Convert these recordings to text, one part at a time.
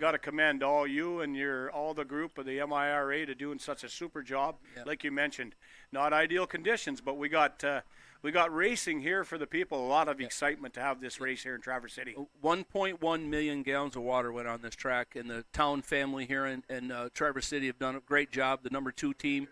got to commend all you and all the group of the MIRA to doing such a super job. Yep. Like you mentioned, not ideal conditions, but we got racing here for the people. A lot of excitement to have this race here in Traverse City. 1.1 million gallons of water went on this track, and the town family here in Traverse City have done a great job. The number 2 team,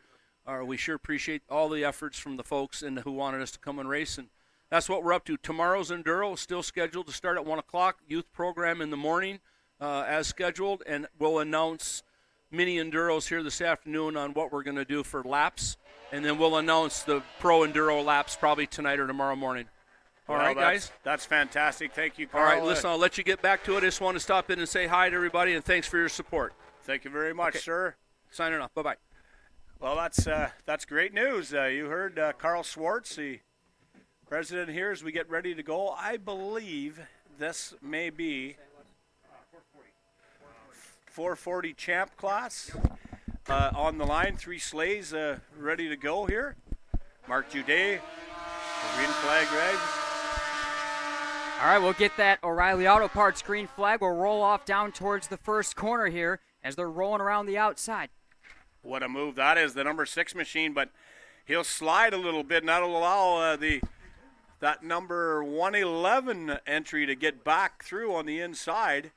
we sure appreciate all the efforts from the folks and who wanted us to come and race, and that's what we're up to. Tomorrow's Enduro is still scheduled to start at 1 o'clock. Youth program in the morning as scheduled, and we'll announce mini Enduros here this afternoon on what we're going to do for laps, and then we'll announce the Pro Enduro laps probably tonight or tomorrow morning. All right, guys? That's fantastic. Thank you, Carl. All right, listen, I'll let you get back to it. I just want to stop in and say hi to everybody, and thanks for your support. Thank you very much, sir. Signing off. Bye-bye. Well, that's great news. You heard Carl Schwartz, the president here, as we get ready to go. I believe this may be 440 champ class on the line. 3 sleighs ready to go here. Mark Jude, green flag red. All right, we'll get that O'Reilly Auto Parts green flag. We'll roll off down towards the first corner here as they're rolling around the outside. What a move that is, the number 6 machine, but he'll slide a little bit, and that'll allow that number 111 entry to get back through on the inside.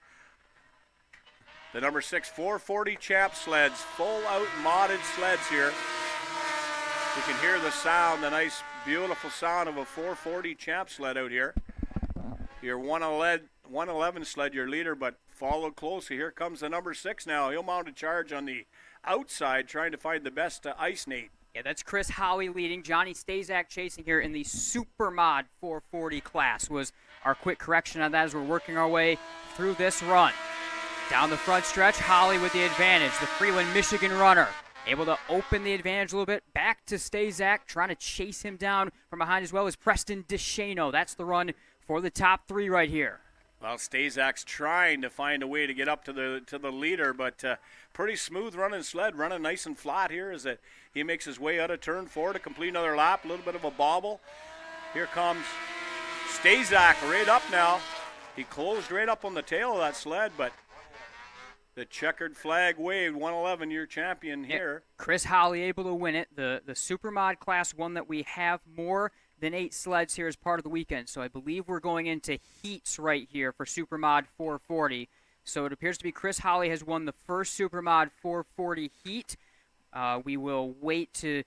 The number 6 440 champ sleds, full out modded sleds here. You can hear the sound, the nice, beautiful sound of a 440 champ sled out here. Your 111 sled, your leader, but followed closely. Here comes the number 6 now. He'll mount a charge on the outside, trying to find the best ice, Nate. Yeah, that's Chris Howie leading. Johnny Stazak chasing here in the Super Mod 440 class was our quick correction on that as we're working our way through this run. Down the front stretch, Holly with the advantage. The Freeland, Michigan runner able to open the advantage a little bit. Back to Stazak, trying to chase him down from behind as well as Preston DeShano. That's the run for the top 3 right here. Well, Stazak's trying to find a way to get up to the leader, but pretty smooth running sled, running nice and flat here as he makes his way out of turn 4 to complete another lap. A little bit of a bobble. Here comes Stazak right up now. He closed right up on the tail of that sled, but the checkered flag waved. 111, your champion here. Chris Holly able to win it. The Super Mod class, one that we have more than 8 sleds here as part of the weekend. So I believe we're going into heats right here for Super Mod 440. So it appears to be Chris Holly has won the first Super Mod 440 heat. We will wait to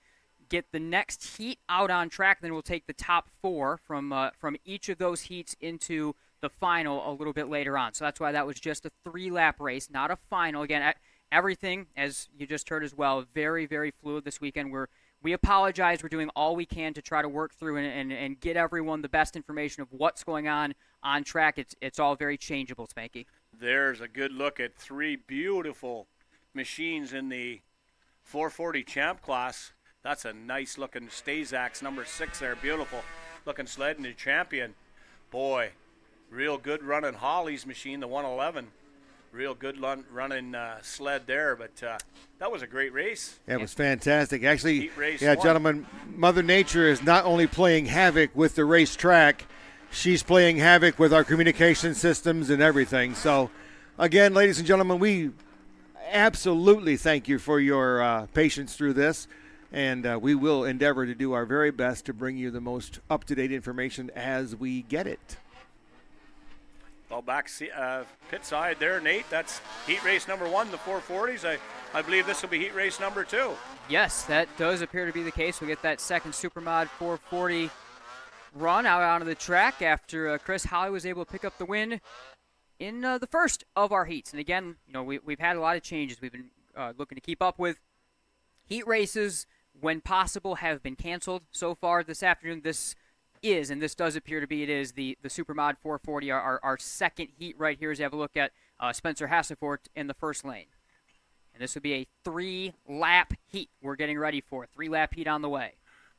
get the next heat out on track, then we'll take the top 4 from each of those heats into the final a little bit later on. So that's why that was just a 3-lap race, not a final. Again, everything, as you just heard as well, very, very fluid this weekend. We apologize. We're doing all we can to try to work through and get everyone the best information of what's going on track. It's all very changeable, Spanky. There's a good look at 3 beautiful machines in the 440 champ class. That's a nice looking Stazak's number 6 there. Beautiful looking sled and the champion. Boy, real good running Holly's machine, the 111. Real good running sled there, but that was a great race. Yeah, it was fantastic. Actually, Heat race yeah, 1. Gentlemen, Mother Nature is not only playing havoc with the racetrack, she's playing havoc with our communication systems and everything. So, again, ladies and gentlemen, we absolutely thank you for your patience through this, and we will endeavor to do our very best to bring you the most up-to-date information as we get it. Well, back pit side there, Nate. That's heat race number 1, the 440s. I believe this will be heat race number 2. Yes, that does appear to be the case. We'll get that second Supermod 440 run out onto the track after Chris Holly was able to pick up the win in the first of our heats. And again, we've had a lot of changes. We've been looking to keep up with. Heat races, when possible, have been canceled so far this afternoon. This does appear to be, it is the Supermod 440, our second heat right here as you have a look at Spencer Hassefort in the first lane. And this will be a 3-lap heat we're getting ready for. 3-lap heat on the way.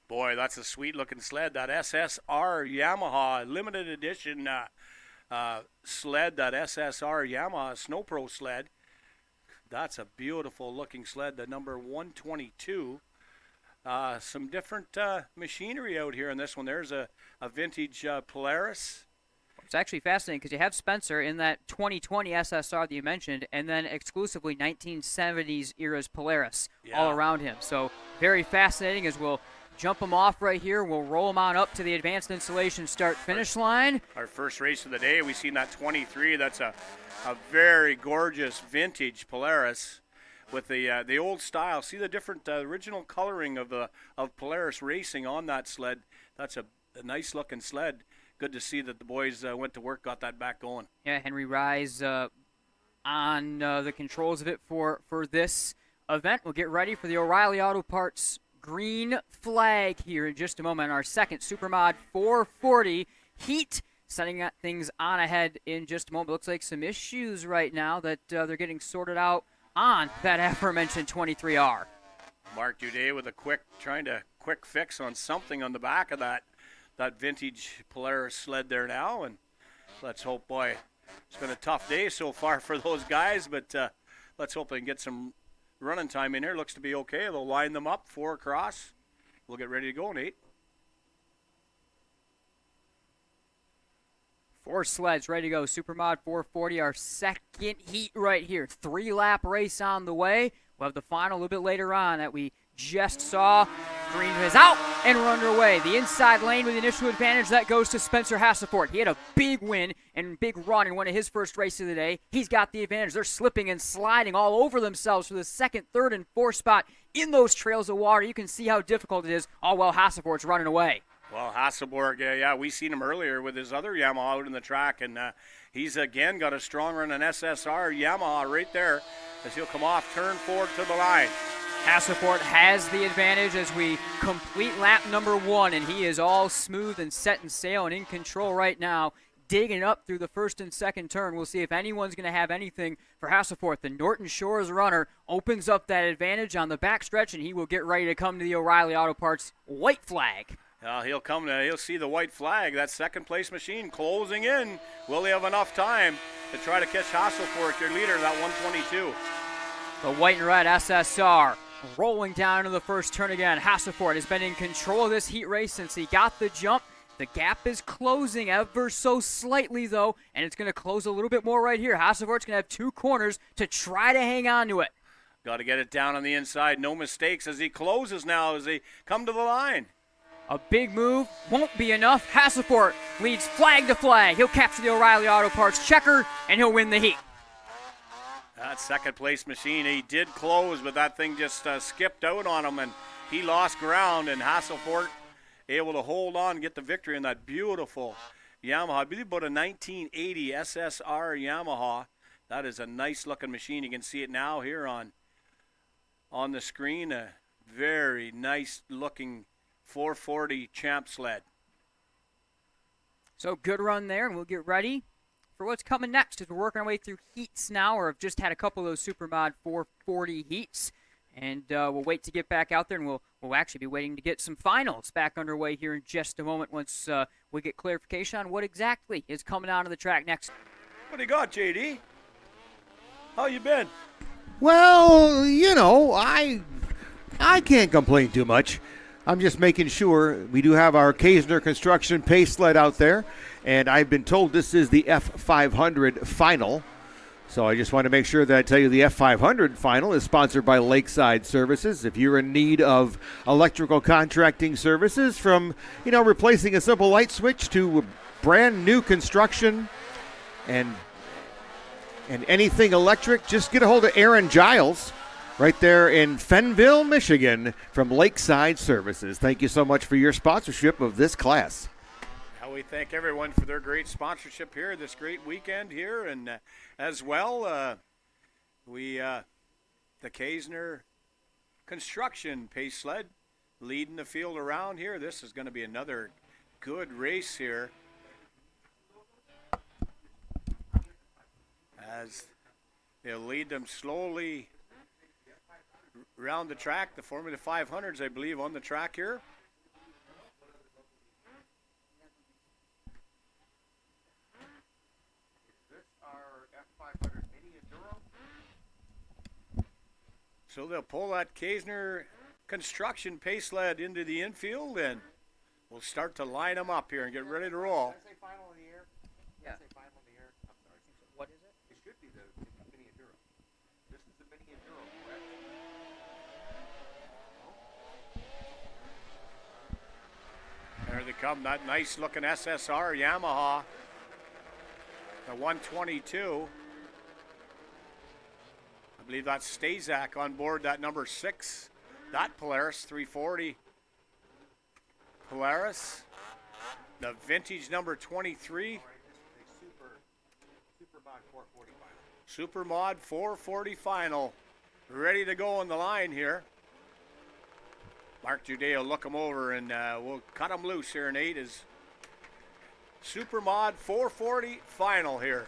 Boy, that's a sweet-looking sled. That SSR Yamaha limited edition sled, that SSR Yamaha Snow Pro sled. That's a beautiful-looking sled, the number 122. Some different machinery out here in this one. There's a vintage Polaris. It's actually fascinating because you have Spencer in that 2020 SSR that you mentioned, and then exclusively 1970s era's Polaris all around him. So very fascinating as we'll jump them off right here. We'll roll them on up to the advanced installation start-finish line. Our first race of the day, we've seen that 23. That's a very gorgeous vintage Polaris with the old style. See the different original coloring of Polaris racing on that sled. That's a nice looking sled. Good to see that the boys went to work, got that back going. Yeah, Henry Rise on the controls of it for this event. We'll get ready for the O'Reilly Auto Parts green flag here in just a moment. Our second Supermod 440 heat, setting things on ahead in just a moment. Looks like some issues right now that they're getting sorted out on that aforementioned 23R. Mark Duday with trying to quick fix on something on the back of that vintage Polaris sled there now, and let's hope, boy, it's been a tough day so far for those guys, but let's hope they can get some running time in here. Looks to be okay. They'll line them up 4 across. We'll get ready to go, Nate. 4 sleds ready to go. Supermod 440, our second heat right here. 3-lap race on the way. We'll have the final a little bit later on that we just saw. Green is out, and we're underway. The inside lane with the initial advantage, that goes to Spencer Hassefort. He had a big win and big run in one of his first races of the day. He's got the advantage. They're slipping and sliding all over themselves for the second, third, and fourth spot in those trails of water. You can see how difficult it is, all while Hassefort's running away. Well, Hasselborg, yeah, we seen him earlier with his other Yamaha out in the track, and he's again got a strong run on SSR Yamaha right there as he'll come off turn 4 to the line. Hassefort has the advantage as we complete lap number 1, and he is all smooth and set and sail and in control right now, digging up through the first and second turn. We'll see if anyone's going to have anything for Hassefort. The Norton Shores runner opens up that advantage on the backstretch, and he will get ready to come to the O'Reilly Auto Parts white flag. He'll see the white flag. That second place machine closing in. Will he have enough time to try to catch Hasselfort, your leader, that 122? The white and red SSR rolling down to the first turn again. Hassefort has been in control of this heat race since he got the jump. The gap is closing ever so slightly, though, and it's going to close a little bit more right here. Hassefort's going to have 2 corners to try to hang on to it. Got to get it down on the inside. No mistakes as he closes now as they come to the line. A big move won't be enough. Hassefort leads flag to flag. He'll capture the O'Reilly Auto Parts checker, and he'll win the heat. That second place machine, he did close, but that thing just skipped out on him, and he lost ground, and Hasselfort able to hold on and get the victory in that beautiful Yamaha. I believe about a 1980 SSR Yamaha. That is a nice-looking machine. You can see it now here on the screen. A very nice-looking 440 champ sled. So good run there, and we'll get ready for what's coming next as we're working our way through heats now, or have just had a couple of those Supermod 440 heats. And we'll wait to get back out there, and we'll actually be waiting to get some finals back underway here in just a moment once we get clarification on what exactly is coming out of the track next. What do you got, JD? How you been? Well, I can't complain too much. I'm just making sure we do have our Kaisner Construction pace sled out there, and I've been told this is the F500 final. So I just want to make sure that I tell you the F500 final is sponsored by Lakeside Services. If you're in need of electrical contracting services, from replacing a simple light switch to brand new construction and anything electric, just get a hold of Aaron Giles right there in Fenville, Michigan, from Lakeside Services. Thank you so much for your sponsorship of this class. We thank everyone for their great sponsorship here this great weekend here, and as well the Kaisner Construction pace sled leading the field around here. This is going to be another good race here as they'll lead them slowly around the track. The Formula 500s, I believe, on the track here. So they'll pull that Kaisner Construction pace sled into the infield, and we'll start to line them up here and get ready to roll. come, that nice looking SSR Yamaha. The 122. I believe that's Stazak on board, that number 6. That Polaris 340. Polaris. The vintage number 23. Super Mod 440 final. Ready to go on the line here. Mark Jude will look him over and we'll cut him loose here, Nate, as Super Mod 440 final here.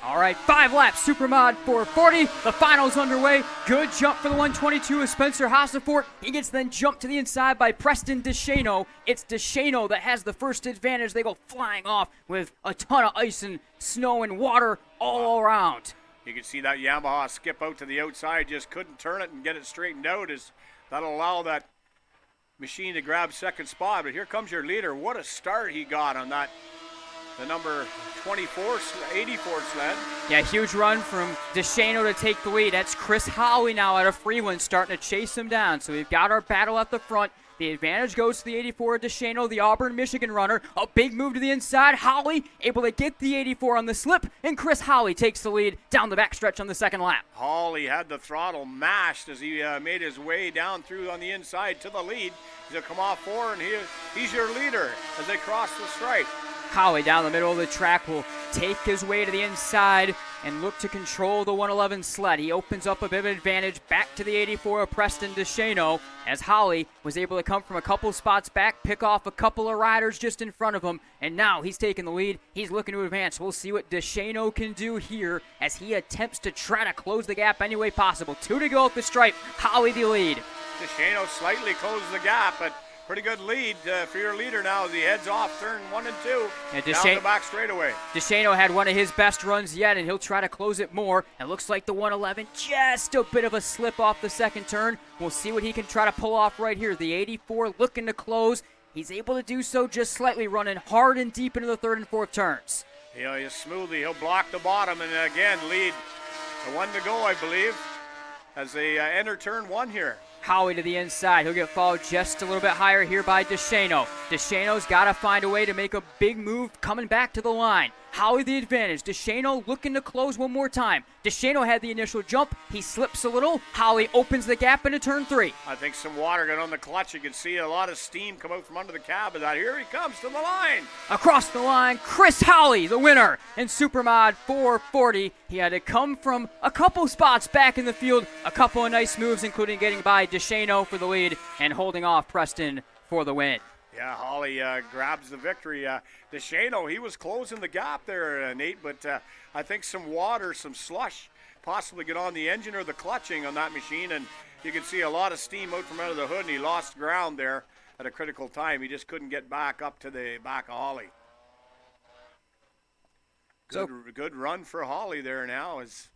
All right, 5 laps, Super Mod 440. The final's underway. Good jump for the 122 of Spencer Hassefort. He gets then jumped to the inside by Preston DeShano. It's DeShano that has the first advantage. They go flying off with a ton of ice and snow and water all around. You can see that Yamaha skip out to the outside, just couldn't turn it and get it straightened out, as that'll allow that machine to grab second spot. But here comes your leader. What a start he got on that, the number 84, 84 sled. Yeah, huge run from DeShano to take the lead. That's Chris Howley now out of Freeland starting to chase him down. So we've got our battle at the front. The advantage goes to the 84 DeShano, the Auburn, Michigan runner. A big move to the inside. Howley able to get the 84 on the slip, and Chris Howley takes the lead down the backstretch on the second lap. Hawley had the throttle mashed as he made his way down through on the inside to the lead. He'll come off 4, and he's your leader as they cross the stripe. Howley down the middle of the track will take his way to the inside and look to control the 111 sled. He opens up a bit of an advantage back to the 84 of Preston DeShano, as Howley was able to come from a couple spots back, pick off a couple of riders just in front of him, and now he's taking the lead. He's looking to advance. We'll see what DeShano can do here as he attempts to try to close the gap any way possible. 2 to go at the stripe. Howley the lead. DeShano slightly closes the gap, but pretty good lead for your leader now as he heads off turn 1 and 2 down the back straightaway. DeShano had one of his best runs yet, and he'll try to close it more. It looks like the 111 just a bit of a slip off the second turn. We'll see what he can try to pull off right here. The 84 looking to close. He's able to do so just slightly, running hard and deep into the third and fourth turns. He's smoothly. He'll block the bottom and again lead. The 1 to go, I believe, as they enter turn 1 here. Howley to the inside. He'll get followed just a little bit higher here by DeShano. DeShano's got to find a way to make a big move coming back to the line. Howley the advantage. DeShano looking to close one more time. DeShano had the initial jump. He slips a little. Howley opens the gap into turn 3. I think some water got on the clutch. You can see a lot of steam come out from under the cab of that. Here he comes to the line. Across the line, Chris Howley, the winner in Supermod 440. He had to come from a couple spots back in the field. A couple of nice moves, including getting by DeShano for the lead and holding off Preston for the win. Yeah, Hawley grabs the victory. DeShano, he was closing the gap there, Nate, but I think some water, some slush possibly get on the engine or the clutching on that machine, and you can see a lot of steam out from under the hood, and he lost ground there at a critical time. He just couldn't get back up to the back of Hawley. Good run for Hawley there now as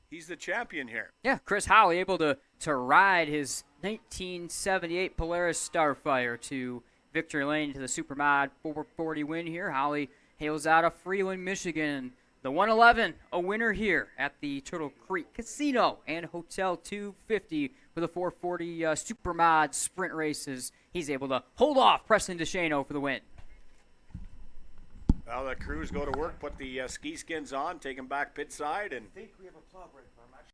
he's the champion here. Yeah, Chris Howley able to ride his 1978 Polaris Starfire to victory lane to the Supermod 440 win here. Howley hails out of Freeland, Michigan. The 111, a winner here at the Turtle Creek Casino and Hotel 250 for the 440 Supermod sprint races. He's able to hold off Preston DeShano for the win. Well, the crews go to work, put the ski skins on, take them back pit side, and